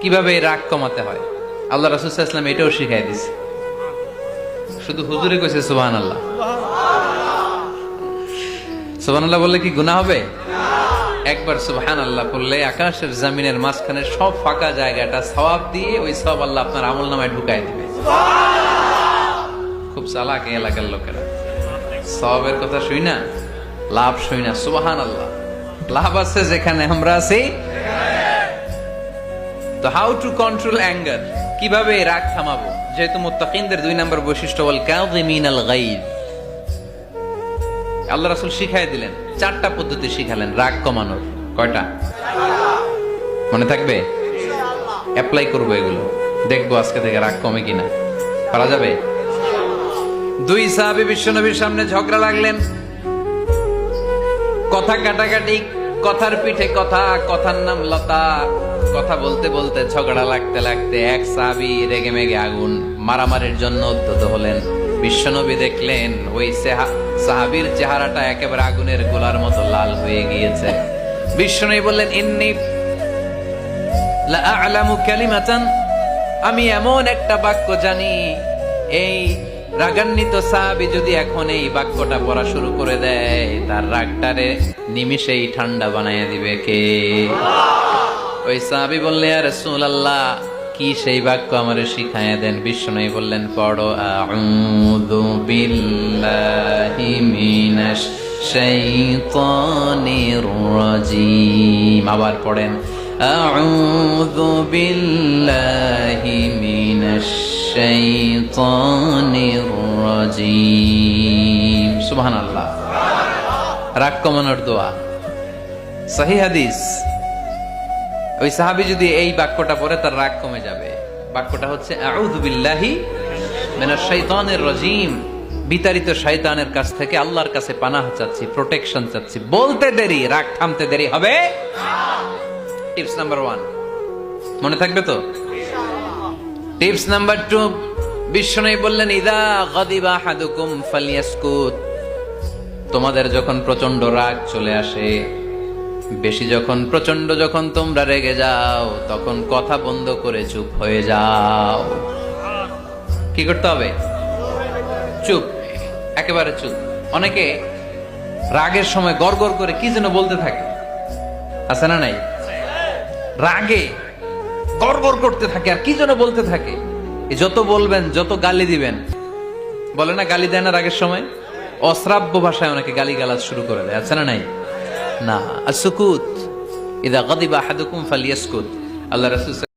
কিভাবে এই রাগ কমাতে হয় আল্লাহ রাসূল সাল্লাল্লাহু আলাইহি ওয়াসাল্লাম এটাও শিখাই দিয়েছে। শুধু হুজুরে কইছে সুবহানাল্লাহ। সুবহানাল্লাহ বললে কি গুনাহ হবে? একবার সুবহানাল্লাহ বললে আকাশের জমিনের মাঝখানে সব ফাঁকা জায়গাটা সওয়াব দিয়ে ওই সওয়াব আল্লাহ আপনার আমলনামায় ঢুকায় দিবে। খুব চালাক এই এলাকার লোকেরা, সওয়াবের কথা শুই না, লাভ শুই না। সুবহানাল্লাহ, লাভ আছে যেখানে আমরা আছি। তো হাউ টু কন্ট্রোল অ্যাঙ্গার, কিভাবে রাগ থামাবো? যেহেতু মুত্তাকিনদের 2 নম্বর বৈশিষ্ট্য ওয়াল কাযিমিনাল গায়জ, আল্লাহ রাসূল শিখাই দিলেন 4টা পদ্ধতি শিখালেন রাগ কমানোর। কয়টা মনে থাকবে? অ্যাপ্লাই করবো এগুলো, দেখবো আজকে থেকে রাগ কমে কিনা। পারা যাবে? 2 সাহাবী বিশ্বনবীর সামনে ঝগড়া লাগলেন, কথা কাটাকাটি, কথার পিঠে কথা, কথার নাম লতা। কথা বলতে বলতে ঝগড়া লাগতে লাগতে এক সাহাবী রেগে মেগে আগুন, মারামারির জন্য উদ্যত হলেন। বিশ্বনবী দেখলেন ওই সাহাবীর চেহারাটা একেবারে আগুনের গোলার মতো লাল হয়ে গিয়েছে। বিশ্বনবী বললেন, ইন্নী লা আ'লামু কালিমাতান, আমি এমন একটা বাক্য জানি, এই রাগান্বিত সাহাবী যদি এখন এই বাক্যটা পড়া শুরু করে দেয়, তার রাগটারে নিমিষেই ঠান্ডা বানাইয়া দিবে কে? ওই সাহাবী বললেন, ইয়া রাসূলুল্লাহ, কি সেই বাক্য আমারে শিখাইয়া দেন। বিশ্বনবী বললেন, পড়ো আউযু বিল্লাহি মিনাশ শাইতানির রাজীম। আবার পড়েন আউযু বিল্লাহি মিনাশ শাইতানির রাজীম। সুবহানাল্লাহ, রাগ কমানোর দোয়া, সহিহ হাদিস। ওই সাহাবী যদি এই বাক্যটা পড়ে তার রাগ কমে যাবে। বাক্যটা হচ্ছে আউযু বিল্লাহি মিনাশ শাইতানির রাজীম, বিতাড়িত শয়তানের কাছ থেকে আল্লাহর কাছে পানাহ চাচ্ছি, প্রোটেকশন চাচ্ছি। বলতে দেরি, রাগ থামতে দেরি হবে না। টিপস নাম্বার 1 মনে থাকবে তো? টিপস নাম্বার 2, বিশ্বনবী বললেন, ইযা গাদিবা আহাদুকুম ফালইয়াসকুত, তোমাদের যখন প্রচন্ড রাগ চলে আসে, বেশি যখন, প্রচন্ড যখন তোমরা রেগে যাও, তখন কথা বন্ধ করে চুপ হয়ে যাও। কি করতে হবে? চুপ, একেবারে চুপ। অনেকে রাগের সময় গড়গড় করে কি যেন বলতে থাকে, আছে না নাই? রাগে গড়গড় করতে থাকে আর কি যেন বলতে থাকে। যত বলবেন, যত গালি দিবেন, বলে না গালি দেয় না রাগের সময়, অশ্রাব্য ভাষায় অনেকে গালিগালাজ শুরু করে দেয়, আছে না নাই? না, আসুকুত, ইযা গাদিবা আহাদুকুম ফালইয়াসকুত। আল্লাহ রাসূল